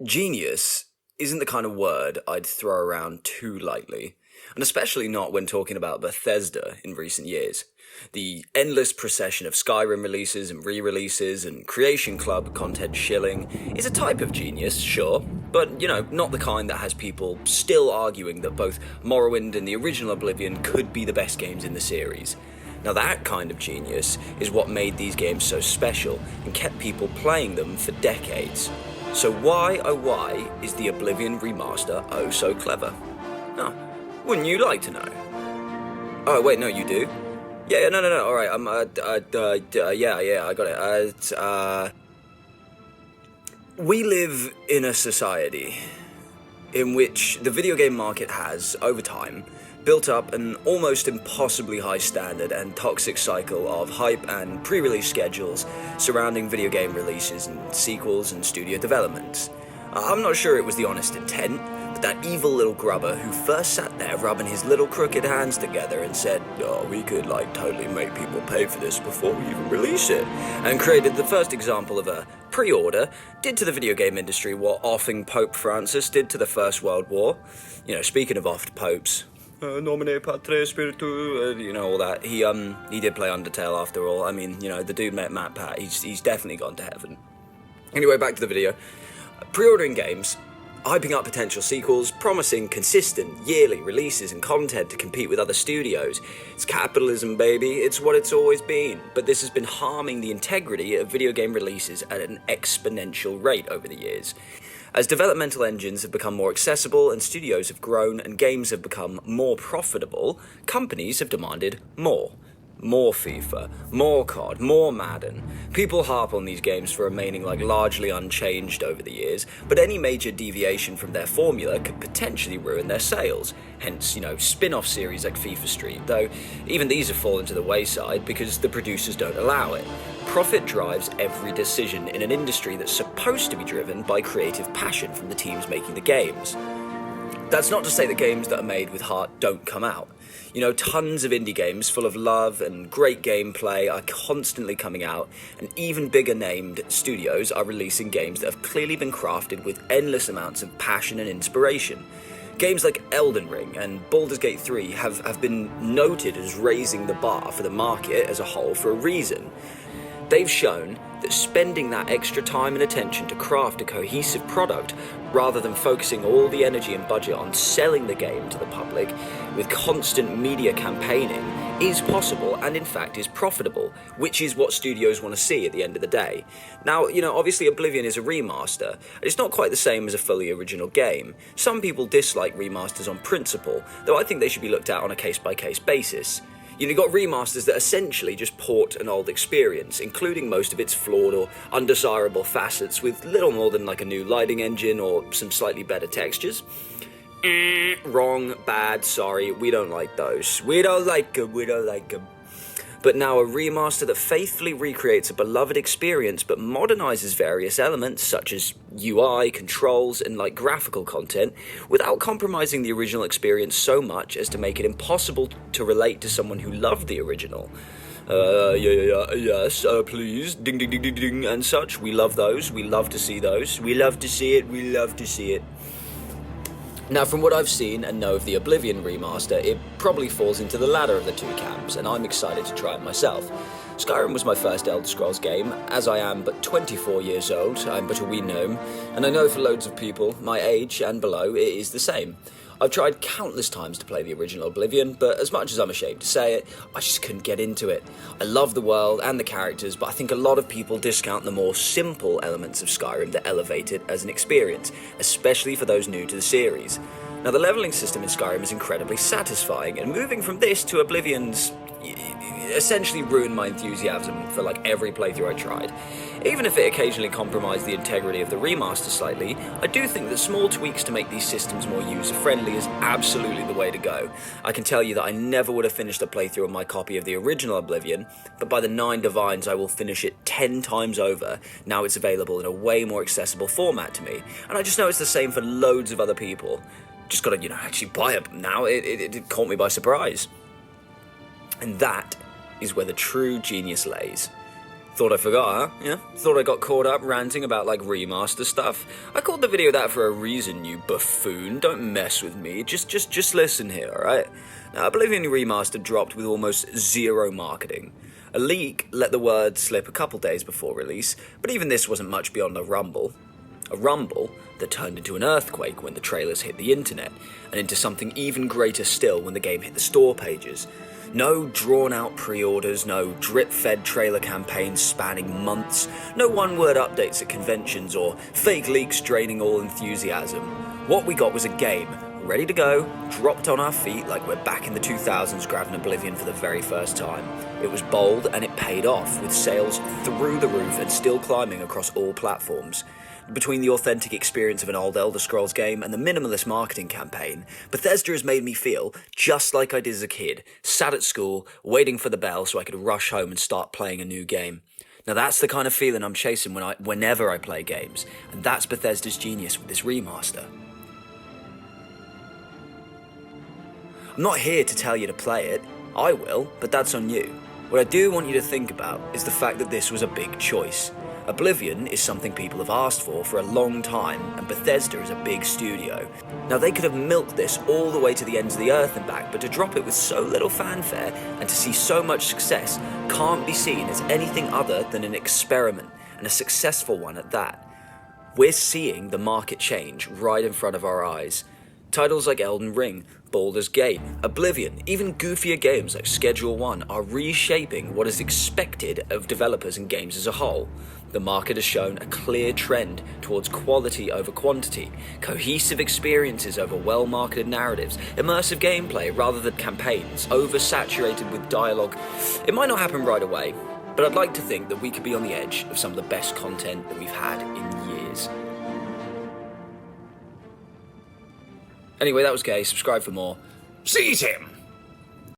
Genius isn't the kind of word I'd throw around too lightly, and especially not when talking about Bethesda in recent years. The endless procession of Skyrim releases and re-releases and Creation Club content shilling is a type of genius, sure, but, not the kind that has people still arguing that both Morrowind and the original Oblivion could be the best games in the series. Now that kind of genius is what made these games so special and kept people playing them for decades. So why, oh why, is the Oblivion Remaster oh so clever? Oh, wouldn't you like to know? Oh wait, no, you do? Yeah, no, alright, I got it. We live in a society in which the video game market has, over time, built up an almost impossibly high standard and toxic cycle of hype and pre-release schedules surrounding video game releases and sequels and studio developments. I'm not sure it was the honest intent, but that evil little grubber who first sat there rubbing his little crooked hands together and said, oh, we could totally make people pay for this before we even release it, and created the first example of a pre-order, did to the video game industry what offing Pope Francis did to the First World War. Speaking of offed popes, Nomine Patre Spiritu, all that. He did play Undertale after all. I mean, the dude met Matt Pat. He's definitely gone to heaven. Anyway, back to the video. Pre-ordering games, hyping up potential sequels, promising consistent yearly releases and content to compete with other studios. It's capitalism, baby. It's what it's always been. But this has been harming the integrity of video game releases at an exponential rate over the years. As developmental engines have become more accessible and studios have grown and games have become more profitable, companies have demanded more. More FIFA, more COD, more Madden. People harp on these games for remaining largely unchanged over the years, but any major deviation from their formula could potentially ruin their sales. Hence, spin-off series like FIFA Street, though even these have fallen to the wayside because the producers don't allow it. Profit drives every decision in an industry that's supposed to be driven by creative passion from the teams making the games. That's not to say that games that are made with heart don't come out. Tons of indie games full of love and great gameplay are constantly coming out, and even bigger named studios are releasing games that have clearly been crafted with endless amounts of passion and inspiration. Games like Elden Ring and Baldur's Gate 3 have been noted as raising the bar for the market as a whole for a reason. They've shown that spending that extra time and attention to craft a cohesive product, rather than focusing all the energy and budget on selling the game to the public with constant media campaigning, is possible and in fact is profitable, which is what studios want to see at the end of the day. Now, obviously Oblivion is a remaster, and it's not quite the same as a fully original game. Some people dislike remasters on principle, though I think they should be looked at on a case-by-case basis. You've got remasters that essentially just port an old experience, including most of its flawed or undesirable facets, with little more than a new lighting engine or some slightly better textures. Wrong, bad, sorry, we don't like those. We don't like them. But now a remaster that faithfully recreates a beloved experience but modernizes various elements such as UI, controls, and graphical content without compromising the original experience so much as to make it impossible to relate to someone who loved the original. Yes, please, ding, ding, ding, ding, ding, and such. We love those, we love to see those, we love to see it. Now, from what I've seen and know of the Oblivion remaster, it probably falls into the latter of the two camps, and I'm excited to try it myself. Skyrim was my first Elder Scrolls game. As I am but 24 years old, I'm but a wee gnome, and I know for loads of people, my age and below, it is the same. I've tried countless times to play the original Oblivion, but as much as I'm ashamed to say it, I just couldn't get into it. I love the world and the characters, but I think a lot of people discount the more simple elements of Skyrim that elevate it as an experience, especially for those new to the series. Now, the leveling system in Skyrim is incredibly satisfying, and moving from this to Oblivion's essentially ruined my enthusiasm for every playthrough I tried. Even if it occasionally compromised the integrity of the remaster slightly, I do think that small tweaks to make these systems more user-friendly is absolutely the way to go. I can tell you that I never would have finished a playthrough of my copy of the original Oblivion, but by the 9 divines I will finish it 10 times over. Now it's available in a way more accessible format to me, and I just know it's the same for loads of other people. Just gotta, actually buy it now. It caught me by surprise. And that is where the true genius lays. Thought I forgot, huh? Yeah? Thought I got caught up ranting about, like, remaster stuff? I called the video that for a reason, you buffoon. Don't mess with me. Just listen here, alright? Now, Oblivion Remaster dropped with almost zero marketing. A leak let the word slip a couple days before release, but even this wasn't much beyond a rumble. A rumble that turned into an earthquake when the trailers hit the internet, and into something even greater still when the game hit the store pages. No drawn-out pre-orders, no drip-fed trailer campaigns spanning months, no one-word updates at conventions, or fake leaks draining all enthusiasm. What we got was a game, ready to go, dropped on our feet like we're back in the 2000s grabbing Oblivion for the very first time. It was bold and it paid off, with sales through the roof and still climbing across all platforms. Between the authentic experience of an old Elder Scrolls game and the minimalist marketing campaign, Bethesda has made me feel just like I did as a kid, sat at school, waiting for the bell so I could rush home and start playing a new game. Now that's the kind of feeling I'm chasing whenever I play games, and that's Bethesda's genius with this remaster. I'm not here to tell you to play it. I will, but that's on you. What I do want you to think about is the fact that this was a big choice. Oblivion is something people have asked for a long time, and Bethesda is a big studio. Now they could have milked this all the way to the ends of the earth and back, but to drop it with so little fanfare and to see so much success can't be seen as anything other than an experiment, and a successful one at that. We're seeing the market change right in front of our eyes. Titles like Elden Ring, Baldur's Gate, Oblivion, even goofier games like Schedule 1 are reshaping what is expected of developers and games as a whole. The market has shown a clear trend towards quality over quantity, cohesive experiences over well-marketed narratives, immersive gameplay rather than campaigns, oversaturated with dialogue. It might not happen right away, but I'd like to think that we could be on the edge of some of the best content that we've had in years. Anyway, that was Gay. Subscribe for more. Seize him!